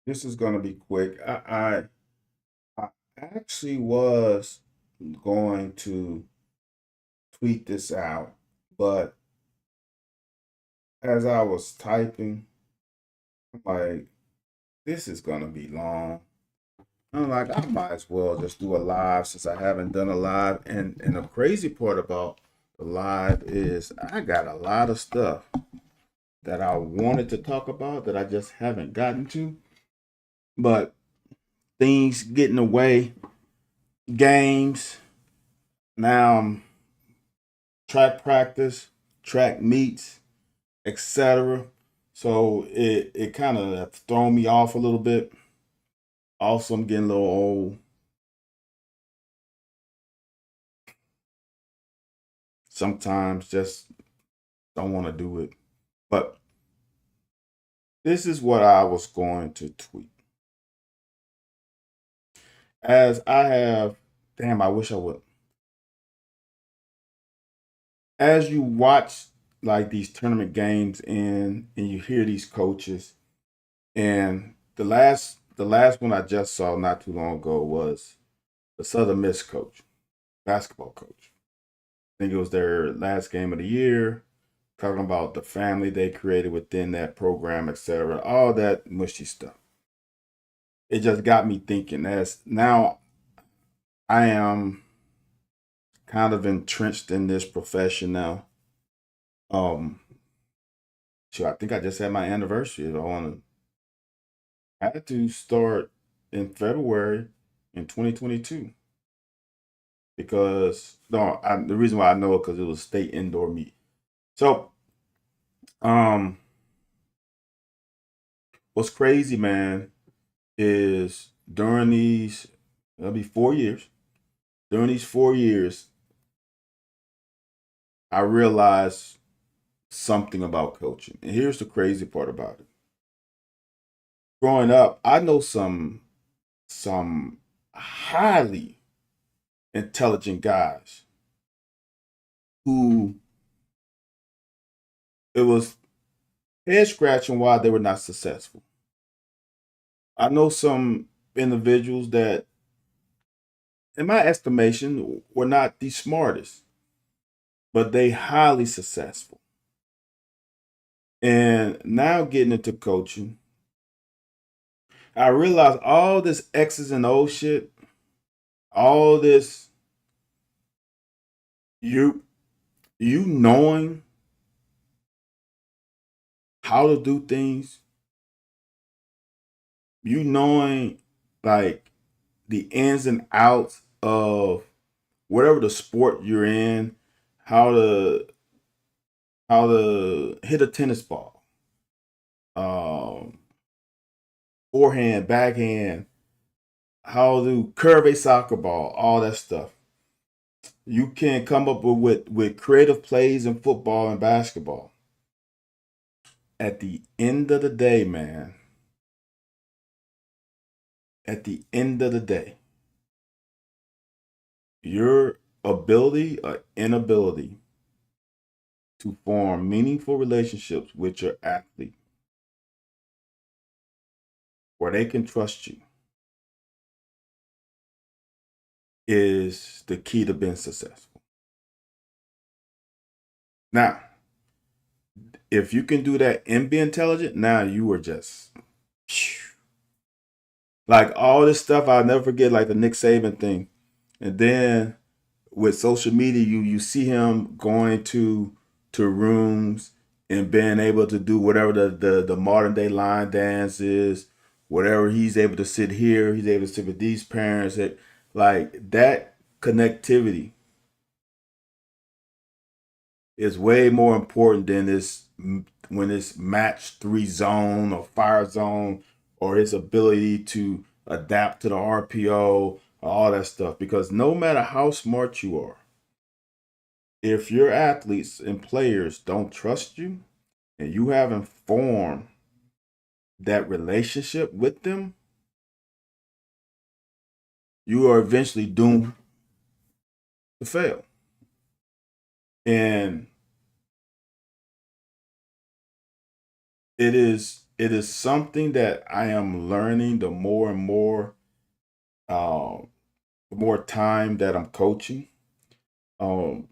This is gonna be quick. I actually was going to tweet this out, but as I was typing, I'm like, this is gonna be long. I'm like, I might as well just do a live since I haven't done a live. And the crazy part about the live is I got a lot of stuff that I wanted to talk about that I just haven't gotten to. But things get in the way, games. Now track practice, track meets, etc. So it kind of thrown me off a little bit. Also, I'm getting a little old. Sometimes just don't want to do it. But this is what I was going to tweet. As I have, damn, I wish I would. As you watch like these tournament games and you hear these coaches, and the last one I just saw not too long ago was the Southern Miss coach, basketball coach. I think it was their last game of the year, talking about the family they created within that program, etc. All that mushy stuff. It just got me thinking. As now I am kind of entrenched in this profession now. Um, so I think I just had my anniversary. I had to start in February in 2022 because the reason why I know it because it was state indoor meet. So um, what's crazy, man, is during these it'll be 4 years. During these 4 years, I realized something about coaching. And here's the crazy part about it. Growing up, I know some highly intelligent guys who it was head scratching why they were not successful. I know some individuals that, in my estimation, were not the smartest, but they highly successful. And now getting into coaching, I realized all this X's and O shit, all this you you knowing how to do things, you knowing like the ins and outs of whatever the sport you're in, how to how to hit a tennis ball, um, forehand, backhand, how to curve a soccer ball, all that stuff. You can come up with creative plays in football and basketball. At the end of the day, man, at the end of the day, your ability or inability to form meaningful relationships with your athlete where they can trust you is the key to being successful. Now, if you can do that and be intelligent, now you are just like all this stuff I'll never forget, like the Nick Saban thing. And then with social media, you see him going to rooms and being able to do whatever the modern day line dance is, whatever he's able to sit here, he's able to sit with these parents. That like that connectivity is way more important than this when it's match three zone or fire zone or his ability to adapt to the RPO, all that stuff. Because no matter how smart you are, if your athletes and players don't trust you and you haven't formed that relationship with them, you are eventually doomed to fail. And it is it is something that I am learning the more and more, um, the more time that I'm coaching. Um,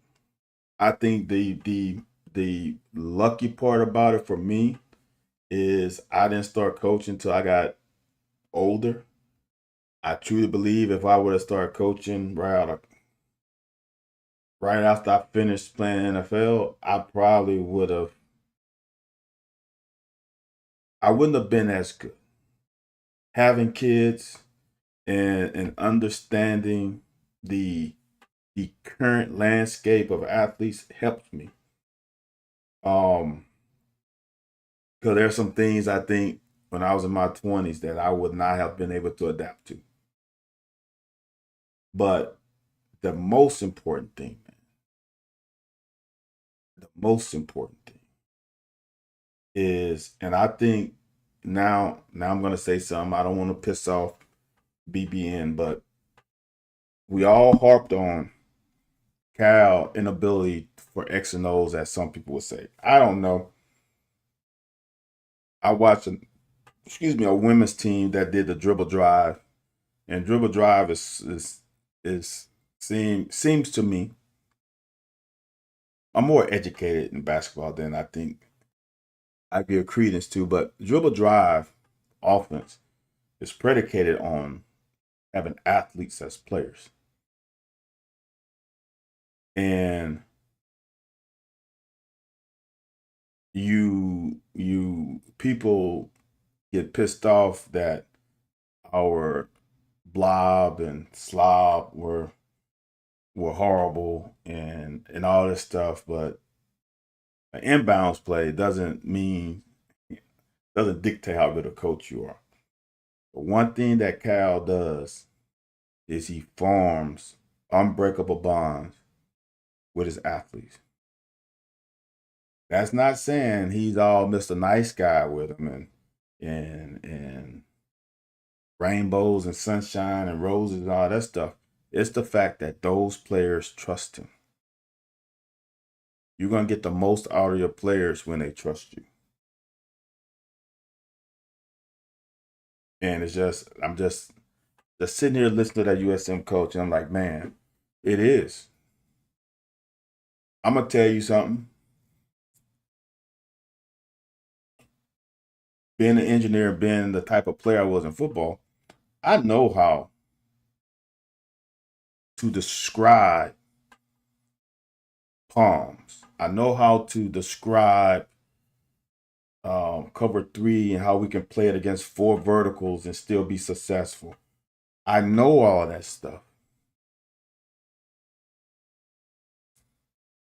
I think the lucky part about it for me is I didn't start coaching until I got older. I truly believe if I would have started coaching right after I finished playing NFL, I wouldn't have been as good. Having kids and understanding the the current landscape of athletes helps me. Um, because there's some things I think when I was in my 20s that I would not have been able to adapt to. But the most important thing, man, the most important thing is, and I think now I'm gonna say something. I don't want to piss off BBN, but we all harped on Cal inability for X and O's, as some people would say. I don't know. I watched a women's team that did the dribble drive, and dribble drive is seems to me, I'm more educated in basketball than I think I give credence to, but dribble drive offense is predicated on having athletes as players. And you people get pissed off that our blob and slob were horrible and all this stuff, but an inbounds play doesn't dictate how good a coach you are. But one thing that Cal does is he forms unbreakable bonds with his athletes. That's not saying he's all Mr. Nice Guy with them and rainbows and sunshine and roses and all that stuff. It's the fact that those players trust him. You're gonna get the most out of your players when they trust you. And I'm just sitting here listening to that USM coach, and I'm like, man, it is. I'm gonna tell you something. Being an engineer, being the type of player I was in football, I know how to describe palms. I know how to describe cover three and how we can play it against four verticals and still be successful. I know all that stuff.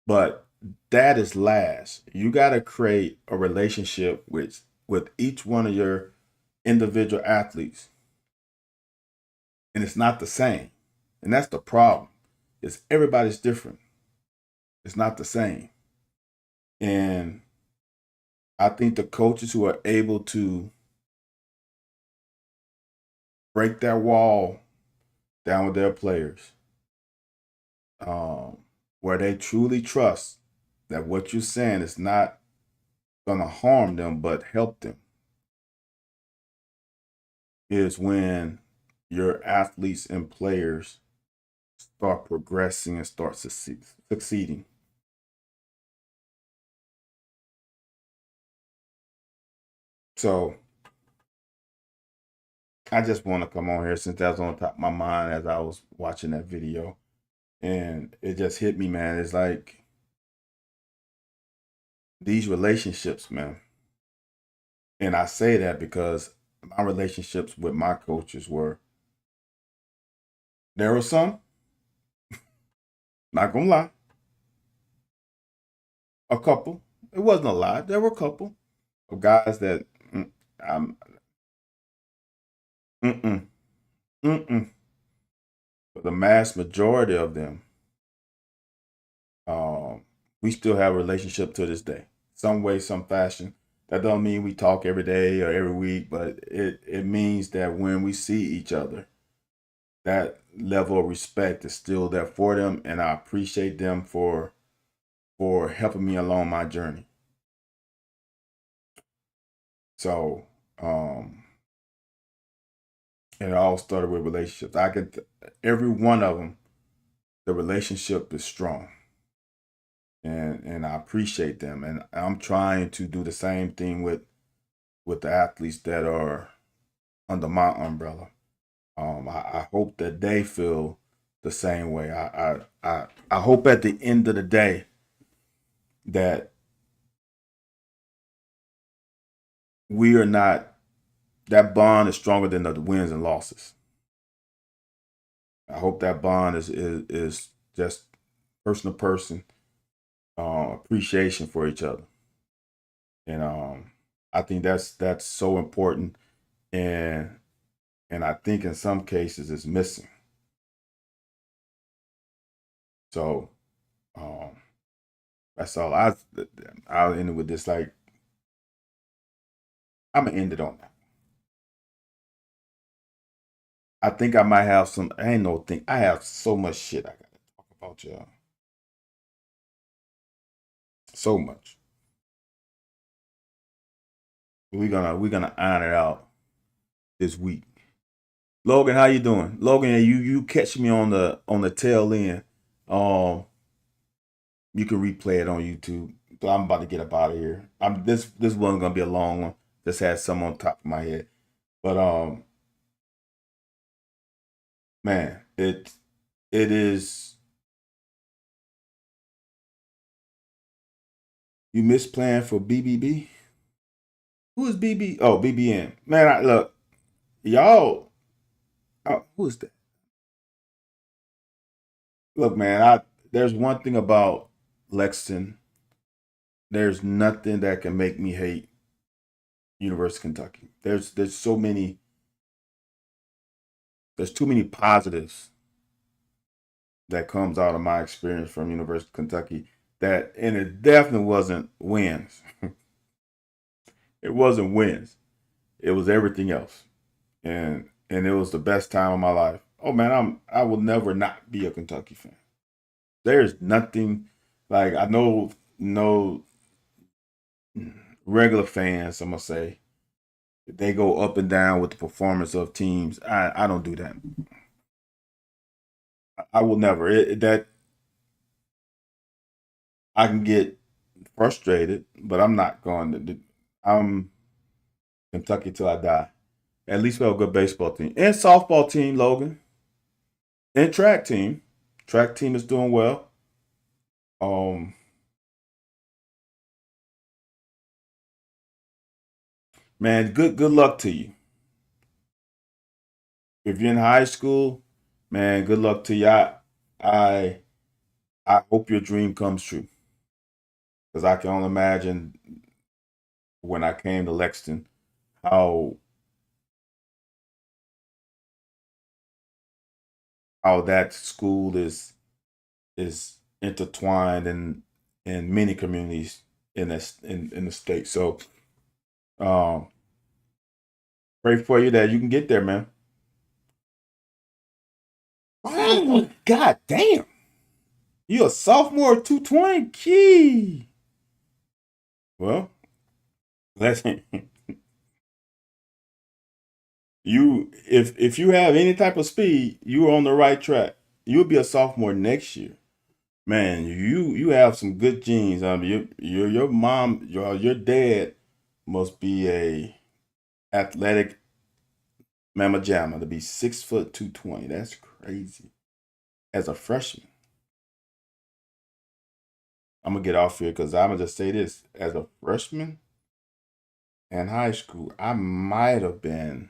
But that is last. You got to create a relationship with each one of your individual athletes. And it's not the same. And that's the problem. Is everybody's different. It's not the same. And I think the coaches who are able to break that wall down with their players, where they truly trust that what you're saying is not going to harm them but help them, is when your athletes and players start progressing and start succeeding. So I just want to come on here since that's on top of my mind as I was watching that video. And it just hit me, man. It's like these relationships, man. And I say that because my relationships with my coaches there were some, not gonna lie, a couple. It wasn't a lot. There were a couple of guys that I'm mm-mm, mm-mm. But the mass majority of them, um, we still have a relationship to this day, some way, some fashion. That don't mean we talk every day or every week, but it means that when we see each other, that level of respect is still there for them, and I appreciate them for helping me along my journey. So Um, and it all started with relationships. Every one of them, the relationship is strong, and I appreciate them, and I'm trying to do the same thing with the athletes that are under my umbrella. I hope that they feel the same way. I hope at the end of the day that we are not, that bond is stronger than the wins and losses. I hope that bond is just person to person, appreciation for each other, and I think that's so important, and I think in some cases it's missing. So um, that's all. I'll end it with this. Like, I'm gonna end it on that. I think I might have some. I ain't no thing. I have so much shit I gotta talk about, y'all. So much. We're gonna iron it out this week. Logan, how you doing? Logan, you catch me on the tail end. Um, you can replay it on YouTube. So I'm about to get up out of here. This wasn't gonna be a long one. Just had some on top of my head. But man, it is. You missed plan for BBB. Who is BB? Oh, BBN. Man, look, y'all. Oh, who is that? Look, man. There's one thing about Lexington. There's nothing that can make me hate University of Kentucky. There's so many. There's too many positives that comes out of my experience from University of Kentucky. That, and it definitely wasn't wins. It wasn't wins. It was everything else, and it was the best time of my life. Oh man, I will never not be a Kentucky fan. There's nothing like, I know no regular fans. I'm gonna say they go up and down with the performance of teams. I don't do that. I will never. That I can get frustrated, but I'm not going to. I'm Kentucky till I die. At least we have a good baseball team and softball team, Logan, and track team. Track team is doing well. Um, man, good luck to you. If you're in high school, man, good luck to you. I I hope your dream comes true, because I can only imagine when I came to Lexington how that school is intertwined in many communities in the state. So um, pray for you that you can get there, man. Oh, God damn! You a sophomore, 220 key. Well, let's you if you have any type of speed, you're on the right track. You'll be a sophomore next year. Man, you have some good genes. I mean, your mom, your dad must be a athletic mamma jamma to be 6 foot 220. That's crazy. As a freshman, I'm gonna get off here because I'm gonna just say this. As a freshman in high school, I might have been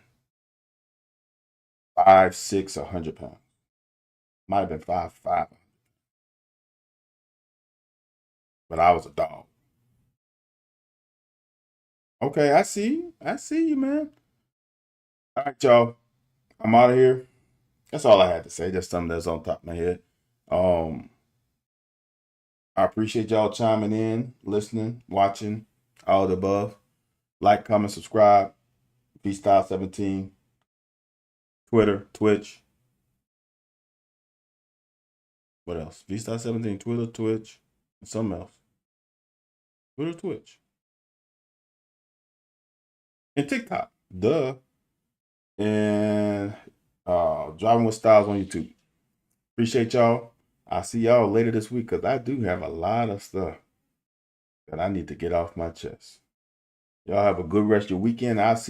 5'6", 100 pounds. Might have been 5'5", but I was a dog. Okay, I see you. I see you, man. All right, y'all. I'm out of here. That's all I had to say. Just something that's on top of my head. Um, I appreciate y'all chiming in, listening, watching, all the above. Like, comment, subscribe. Style 17, Twitter, Twitch. What else? Style 17, Twitter, Twitch, and something else. Twitter, Twitch, and TikTok. Duh. And Driving with Styles on YouTube. Appreciate y'all. I'll see y'all later this week because I do have a lot of stuff that I need to get off my chest. Y'all have a good rest of your weekend. I'll see